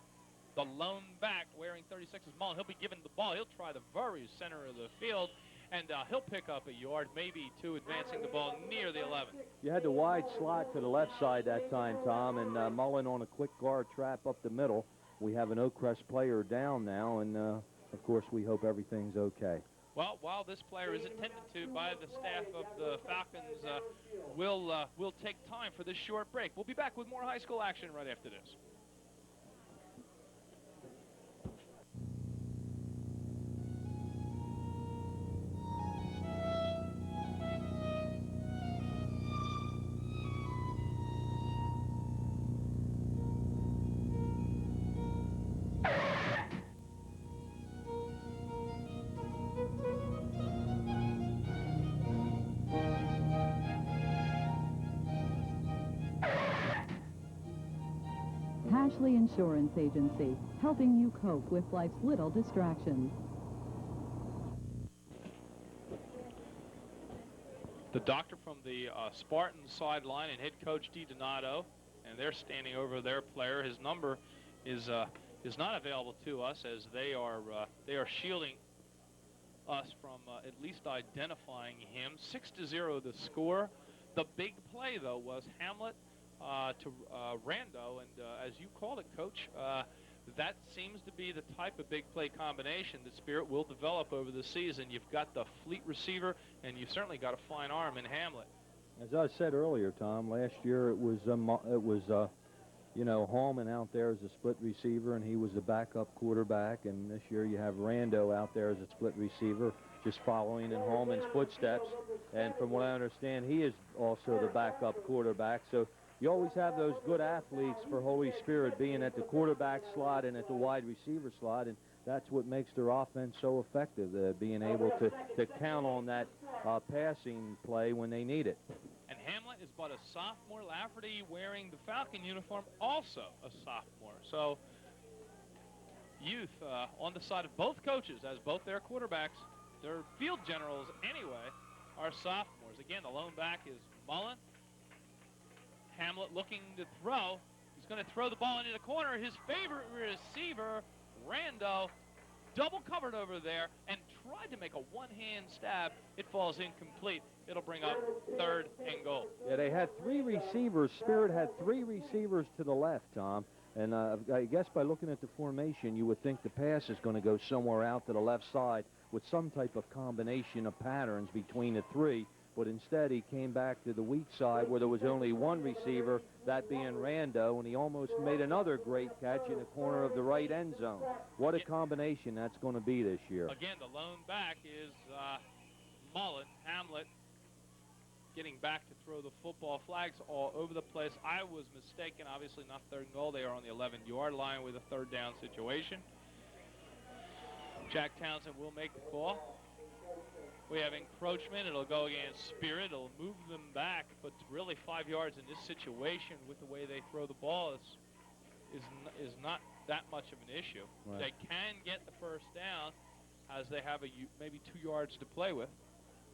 The lone back wearing 36 is Mullen. He'll be given the ball. He'll try the very center of the field, and he'll pick up a yard, maybe 2, advancing the ball near the 11. You had the wide slot to the left side that time, Tom, and Mullen on a quick guard trap up the middle. We have an Oakcrest player down now, and of course we hope everything's okay. Well, while this player is attended to by the staff of the Falcons, we'll take time for this short break. We'll be back with more high school action right after this. Ashley Insurance Agency, helping you cope with life's little distractions. The doctor from the Spartans sideline and head coach DiDonato, and they're standing over their player. His number is not available to us, as they are shielding us from at least identifying him. 6-0 the score. The big play, though, was Hamlet to Rando, and as you called it, Coach, that seems to be the type of big play combination that Spirit will develop over the season. You've got the fleet receiver, and you've certainly got a fine arm in Hamlet. As I said earlier, Tom, last year it was Hallman out there as a split receiver, and he was the backup quarterback, and this year you have Rando out there as a split receiver, just following in Hallman's footsteps, and from what I understand, he is also the backup quarterback. So you always have those good athletes for Holy Spirit being at the quarterback slot and at the wide receiver slot, and that's what makes their offense so effective, being able to count on that passing play when they need it. And Hamlet is but a sophomore. Lafferty, wearing the Falcon uniform, also a sophomore. So youth on the side of both coaches, as both their quarterbacks, their field generals anyway, are sophomores. Again, the lone back is Mullen. Hamlet looking to throw. He's going to throw the ball into the corner. His favorite receiver, Rando, double covered over there and tried to make a one-hand stab. It falls incomplete. It'll bring up 3rd and goal. Yeah, they had 3 receivers. Spirit had 3 receivers to the left, Tom. And I guess by looking at the formation, you would think the pass is going to go somewhere out to the left side with some type of combination of patterns between the 3. But instead, he came back to the weak side where there was only 1 receiver, that being Rando, and he almost made another great catch in the corner of the right end zone. What a combination that's going to be this year. Again, the lone back is Mullen. Hamlet getting back to throw the football. Flags all over the place. I was mistaken. Obviously not 3rd and goal. They are on the 11-yard line with a 3rd down situation. Jack Townsend will make the call. We have encroachment. It'll go against Spirit. It'll move them back, but really 5 yards in this situation with the way they throw the ball is not that much of an issue. Right. They can get the first down as they have maybe 2 yards to play with.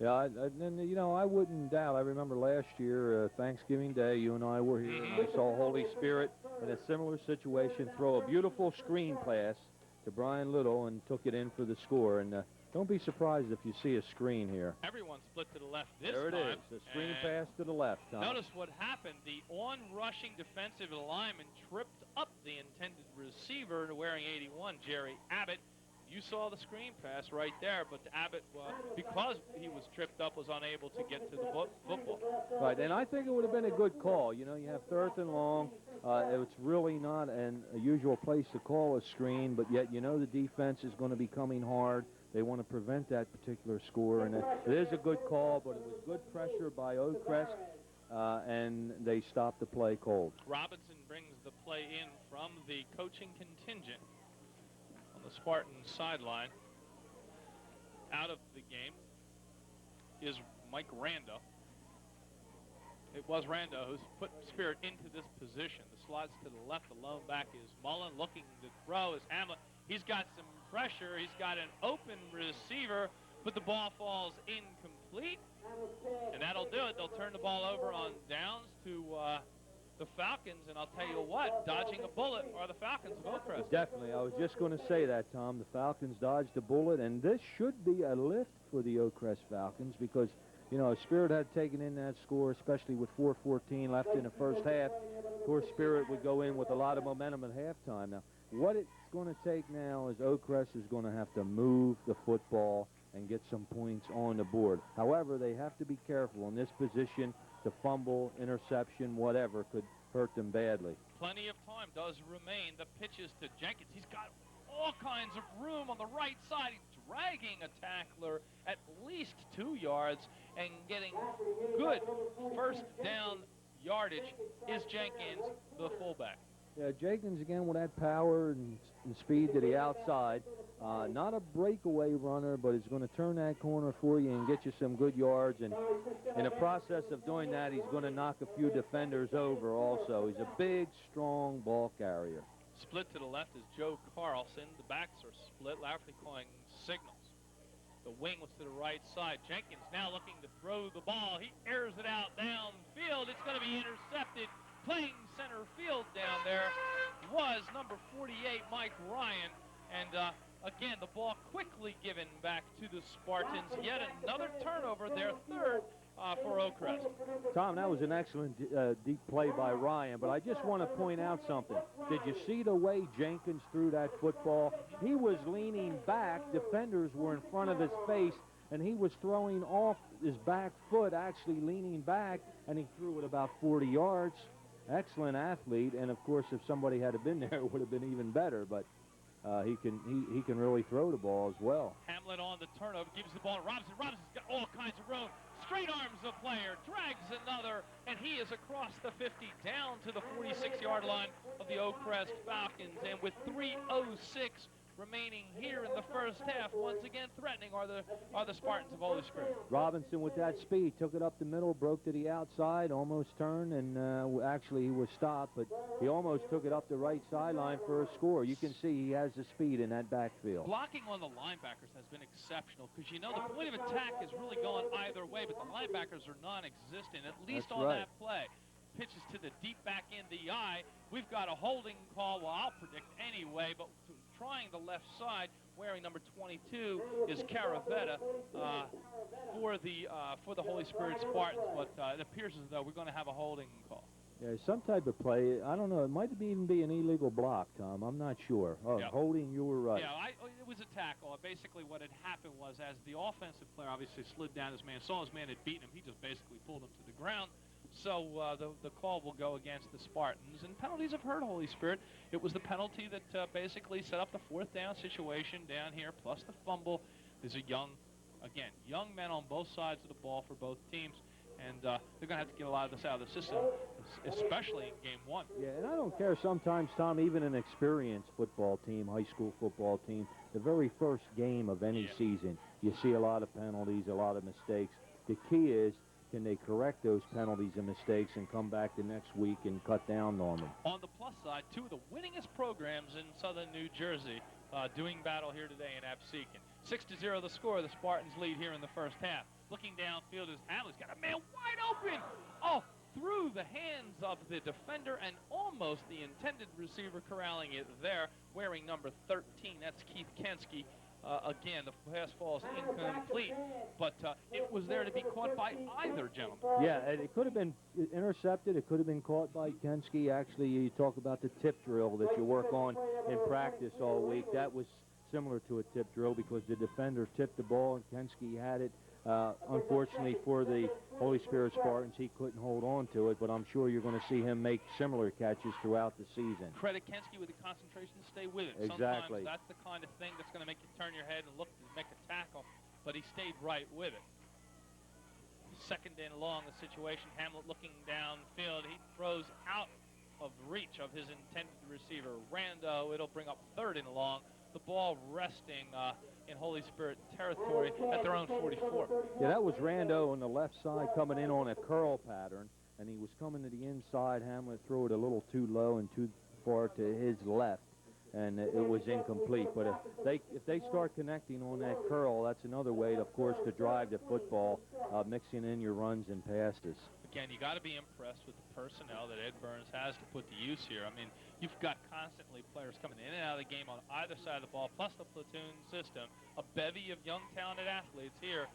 Yeah, I wouldn't doubt. I remember last year, Thanksgiving Day, you and I were here, and I saw Holy Spirit in a similar situation throw a beautiful screen pass to Brian Little and took it in for the score. And don't be surprised if you see a screen here. Everyone split to the left this There it time. is, a screen and pass to the left, Tom. Notice what happened. The on-rushing defensive lineman tripped up the intended receiver wearing 81, Jerry Abbott. You saw the screen pass right there, but Abbott, because he was tripped up, was unable to get to the football. Right, and I think it would have been a good call. You know, you have 3rd and long. It's really not a usual place to call a screen, but yet you know the defense is going to be coming hard. They want to prevent that particular score, and it is a good call, but it was good pressure by Oakcrest, and they stopped the play cold. Robinson brings the play in from the coaching contingent on the Spartans sideline. Out of the game is Mike Rando. It was Rando who's put Spirit into this position. The slots to the left, the lone back is Mullen. Looking to throw is Hamlet. He's got some pressure. He's got an open receiver, but the ball falls incomplete. And that'll do it. They'll turn the ball over on downs to the Falcons. And I'll tell you what, dodging a bullet are the Falcons of Oakcrest. Definitely. I was just going to say that, Tom. The Falcons dodged a bullet, and this should be a lift for the Oakcrest Falcons because, you know, Spirit had taken in that score, especially with 4:14 left in the first half. Of course, Spirit would go in with a lot of momentum at halftime. Now, what it's going to take now is Oakcrest is going to have to move the football and get some points on the board. However, they have to be careful in this position. To fumble, interception, whatever could hurt them badly. Plenty of time does remain. The pitches to Jenkins. He's got all kinds of room on the right side. He's dragging a tackler at least 2 yards and getting good first down yardage is Jenkins, the fullback. Yeah, Jenkins again with that power and speed to the outside. Not a breakaway runner, but he's going to turn that corner for you and get you some good yards. And in the process of doing that, he's going to knock a few defenders over also. He's a big, strong ball carrier. Split to the left is Joe Carlson. The backs are split. Lafferty calling signals. The wing was to the right side. Jenkins now looking to throw the ball. He airs it out downfield. It's going to be intercepted. Playing center field down there was number 48, Mike Ryan. And again, the ball quickly given back to the Spartans. Yet another turnover, their 3rd for Oakcrest. Tom, that was an excellent deep play by Ryan, but I just want to point out something. Did you see the way Jenkins threw that football? He was leaning back. Defenders were in front of his face, and he was throwing off his back foot, actually leaning back, and he threw it about 40 yards. Excellent athlete, and of course, if somebody had been there, it would have been even better. But he can really throw the ball as well. Hamlet on the turnover, gives the ball to Robinson. Robinson's got all kinds of room. Straight arms the player, drags another, and he is across the 50 down to the 46-yard line of the Oakcrest Falcons. And with 3:06 remaining here in the first half, once again threatening are the Spartans of Holy Spirit. Robinson with that speed took it up the middle, broke to the outside, almost turned, and actually he was stopped, but he almost took it up the right sideline for a score. You can see he has the speed in that backfield. Blocking on the linebackers has been exceptional because, you know, the point of attack has really gone either way, but the linebackers are non-existent, at least That's on right. that play. Pitches to the deep back in the eye. We've got a holding call, well, I'll predict anyway, but trying the left side, wearing number 22, is Caravetta for the Holy Spirit Spartans, but it appears as though we're going to have a holding call. Yeah, some type of play. I don't know. It might even be an illegal block, Tom. I'm not sure. Oh, yeah. Holding, you were right. Yeah, it was a tackle. Basically what had happened was as the offensive player obviously slid down his man, saw his man had beaten him, he just basically pulled him to the ground. So the call will go against the Spartans. And penalties have hurt Holy Spirit. It was the penalty that basically set up the 4th down situation down here, plus the fumble. There's a young men on both sides of the ball for both teams. And they're going to have to get a lot of this out of the system, especially in game 1. Yeah, and I don't care sometimes, Tom, even an experienced football team, high school football team, the very first game of any season, you see a lot of penalties, a lot of mistakes. The key is, can they correct those penalties and mistakes and come back the next week and cut down on them? On the plus side, 2 of the winningest programs in southern New Jersey doing battle here today in Absecon. 6-0 the score. The Spartans lead here in the first half. Looking downfield is Hamlet's got a man wide open. Oh, through the hands of the defender and almost the intended receiver corralling it there, wearing number 13. That's Keith Kensky. Again, the pass falls incomplete, but it was there to be caught by either gentleman. Yeah, it could have been intercepted. It could have been caught by Kensky. Actually, you talk about the tip drill that you work on in practice all week. That was similar to a tip drill because the defender tipped the ball and Kensky had it. Unfortunately for the Holy Spirit Spartans, he couldn't hold on to it, but I'm sure you're going to see him make similar catches throughout the season. Credit Kensky with the concentration to stay with it. Exactly. Sometimes that's the kind of thing that's going to make you turn your head and look to make a tackle, but he stayed right with it. Second and long, the situation. Hamlet looking downfield. He throws out of reach of his intended receiver, Rando. It'll bring up third and long. The ball resting in Holy Spirit territory at their own 44. Yeah, that was Rando on the left side coming in on a curl pattern, and he was coming to the inside. Hamlet threw it a little too low and too far to his left, and it was incomplete. But if they start connecting on that curl, that's another way, of course, to drive the football, mixing in your runs and passes. Again, you got to be impressed with the personnel that Ed Burns has to put to use here. I mean, you've got constantly players coming in and out of the game on either side of the ball, plus the platoon system. A bevy of young, talented athletes here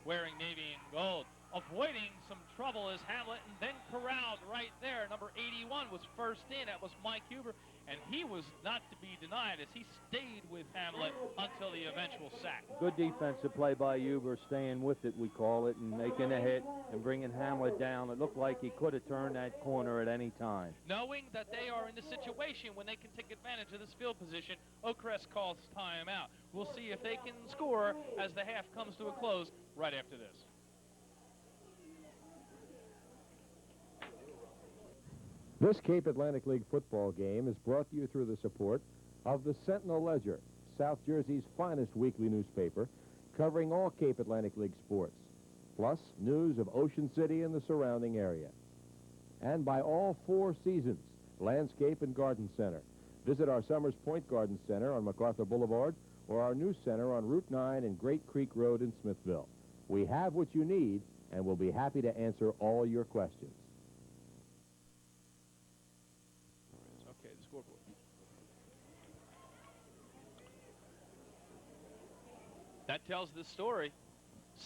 wearing navy and gold. Avoiding some trouble is Hamlet, and then corralled right there. Number 81 was first in. That was Mike Huber, and he was not to be denied as he stayed with Hamlet until the eventual sack. Good defensive play by Huber, staying with it, we call it, and making a hit and bringing Hamlet down. It looked like he could have turned that corner at any time. Knowing that they are in the situation when they can take advantage of this field position, Oakcrest calls timeout. We'll see if they can score as the half comes to a close right after this. This Cape Atlantic League football game is brought to you through the support of the Sentinel-Ledger, South Jersey's finest weekly newspaper, covering all Cape Atlantic League sports, plus news of Ocean City and the surrounding area. And by All Four Seasons, Landscape and Garden Center. Visit our Summers Point Garden Center on MacArthur Boulevard or our new center on Route 9 and Great Creek Road in Smithville. We have what you need, and we'll be happy to answer all your questions. Okay, the scoreboard. That tells the story.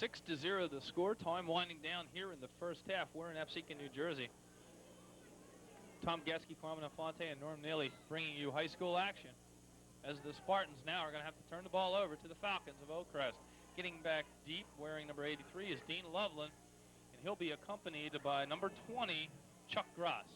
6-0 the score. Time winding down here in the first half. We're in Absecon, New Jersey. Tom Geske, Carmen Infante, and Norm Neely bringing you high school action as the Spartans now are going to have to turn the ball over to the Falcons of Oakcrest. Getting back deep, wearing number 83, is Dean Loveland, and he'll be accompanied by number 20, Chuck Grass.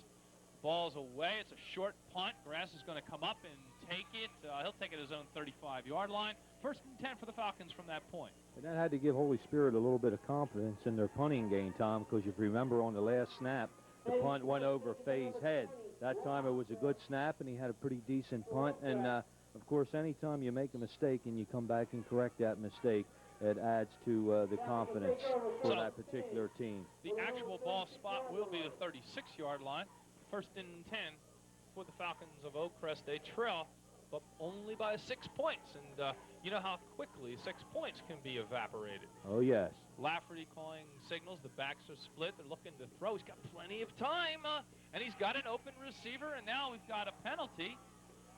Ball's away. It's a short punt. Grass is going to come up and take it. He'll take it his own 35-yard line. First and 10 for the Falcons from that point. And that had to give Holy Spirit a little bit of confidence in their punting game, Tom, because if you remember on the last snap, the punt went over Fay's head. That time it was a good snap, and he had a pretty decent punt. And, of course, anytime you make a mistake and you come back and correct that mistake, it adds to the confidence for that particular team. The actual ball spot will be the 36-yard line. First and 10 for the Falcons of Oakcrest. They trail, but only by 6 points. And you know how quickly 6 points can be evaporated. Oh, yes. Lafferty calling signals. The backs are split. They're looking to throw. He's got plenty of time, and he's got an open receiver, and now we've got a penalty.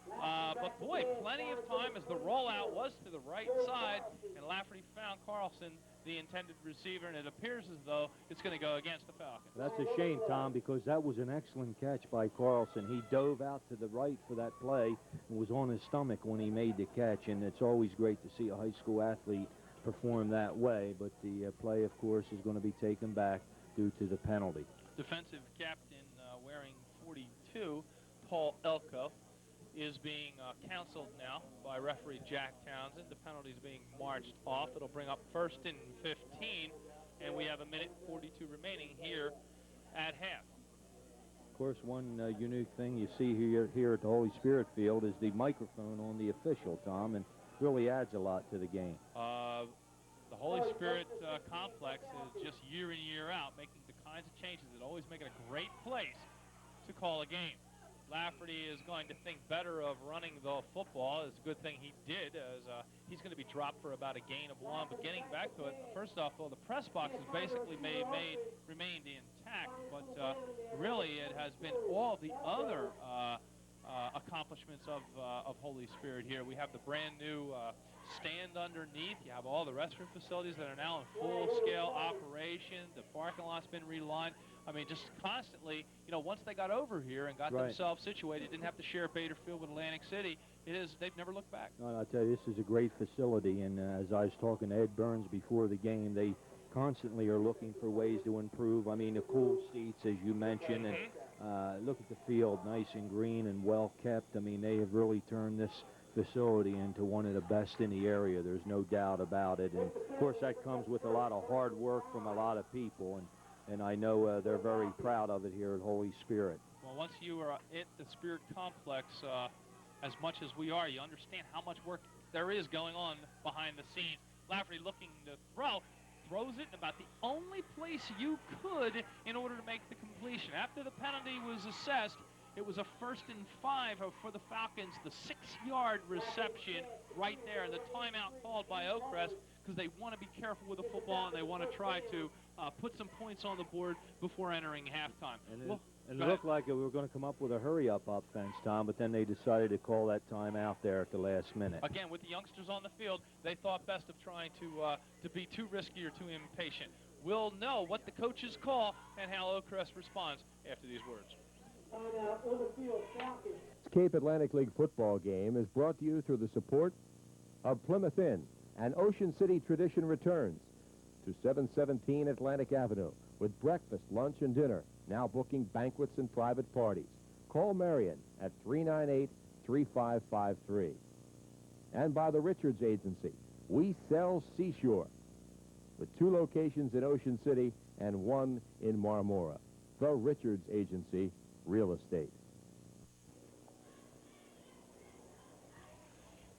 But, boy, plenty of time as the rollout was to the right side, and Lafferty found Carlson, the intended receiver, and it appears as though it's going to go against the Falcons. That's a shame, Tom, because that was an excellent catch by Carlson. He dove out to the right for that play and was on his stomach when he made the catch, and it's always great to see a high school athlete perform that way, but the play, of course, is going to be taken back due to the penalty. Defensive captain wearing 42, Paul Elko, is being counseled now by referee Jack Townsend. The penalty is being marched off. It'll bring up first and 15, and we have 1:42 remaining here at half. Of course, one unique thing you see here at the Holy Spirit Field is the microphone on the official, Tom, and really adds a lot to the game. The Holy Spirit complex is just year in, year out making the kinds of changes that always make it a great place to call a game. Lafferty is going to think better of running the football. It's a good thing he did, as he's going to be dropped for about a gain of 1. But getting back to it, first off, well, the press box has basically remained intact, but really it has been all the other accomplishments of Holy Spirit here. We have the brand new stand underneath. You have all the restroom facilities that are now in full-scale operation. The parking lot's been relined. I mean, just constantly, you know, once they got over here and got themselves situated, didn't have to share Bader Field with Atlantic City, they've never looked back. No, I'll tell you, this is a great facility, and as I was talking to Ed Burns before the game, they constantly are looking for ways to improve. I mean, the cool seats, as you mentioned, and look at the field, nice and green and well kept. I mean, they have really turned this facility into one of the best in the area. There's no doubt about it. And of course, that comes with a lot of hard work from a lot of people, and I know they're very proud of it here at Holy Spirit. Well, once you are at the Spirit Complex, as much as we are, you understand how much work there is going on behind the scenes. Lafferty looking to throws it in about the only place you could in order to make the completion. After the penalty was assessed, it was a 1st and 5 for the Falcons, the 6-yard reception right there, and the timeout called by Oakcrest because they want to be careful with the football and they want to try to put some points on the board before entering halftime. And it looked like we were going to come up with a hurry-up offense, Tom, but then they decided to call that timeout there at the last minute. Again, with the youngsters on the field, they thought best of trying to be too risky or too impatient. We'll know what the coaches call and how Oakcrest responds after these words. This Cape Atlantic League football game is brought to you through the support of Plymouth Inn, and Ocean City Tradition returns to 717 Atlantic Avenue with breakfast, lunch, and dinner, now booking banquets and private parties. Call Marion at 398-3553. And by the Richards Agency, we sell Seashore, with 2 locations in Ocean City and 1 in Marmora. The Richards Agency, Real Estate.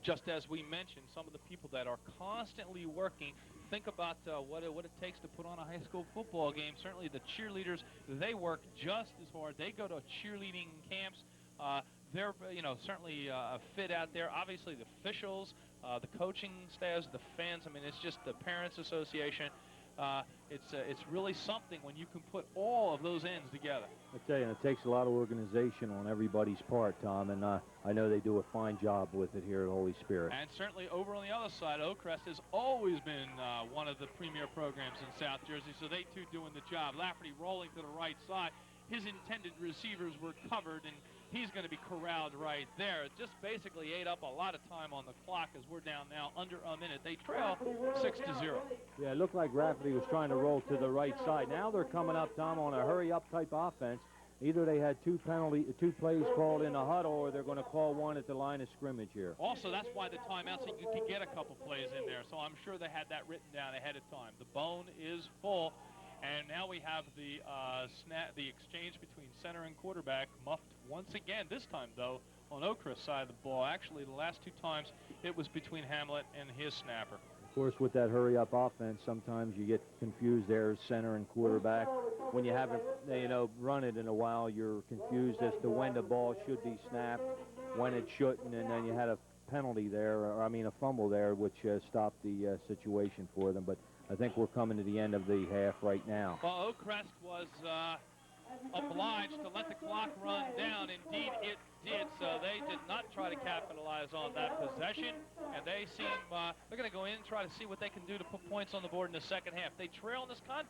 Just as we mentioned, some of the people that are constantly working, think about what it takes to put on a high school football game. Certainly the cheerleaders, they work just as hard. They go to cheerleading camps. They're, certainly fit out there. Obviously the officials, the coaching staffs, the fans. I mean, it's just the Parents Association. It's really something when you can put all of those ends together. I tell you, it takes a lot of organization on everybody's part, Tom, and I know they do a fine job with it here at Holy Spirit. And certainly over on the other side, Oakcrest has always been one of the premier programs in South Jersey, so they too doing the job. Lafferty rolling to the right side. His intended receivers were covered, and he's going to be corralled right there. It just basically ate up a lot of time on the clock as we're down now under a minute. They trail 6-0. Yeah, it looked like Rafferty was trying to roll to the right side. Now they're coming up, Tom, on a hurry-up type offense. Either they had 2 plays called in the huddle, or they're going to call 1 at the line of scrimmage here. Also, that's why the timeout, so you could get a couple plays in there. So I'm sure they had that written down ahead of time. The bone is full. And now we have the exchange between center and quarterback muffed once again, this time, though, on Oakcrest's side of the ball. Actually, the last 2 times, it was between Hamlet and his snapper. Of course, with that hurry-up offense, sometimes you get confused there, center and quarterback. When you haven't, run it in a while, you're confused as to when the ball should be snapped, when it shouldn't, and then you had a penalty there, a fumble there, which stopped the situation for them. But I think we're coming to the end of the half right now. Well, Oakcrest was obliged to let the clock run down. Indeed, it did. So they did not try to capitalize on that possession. And they seem, they're going to go in and try to see what they can do to put points on the board in the second half. They trail in this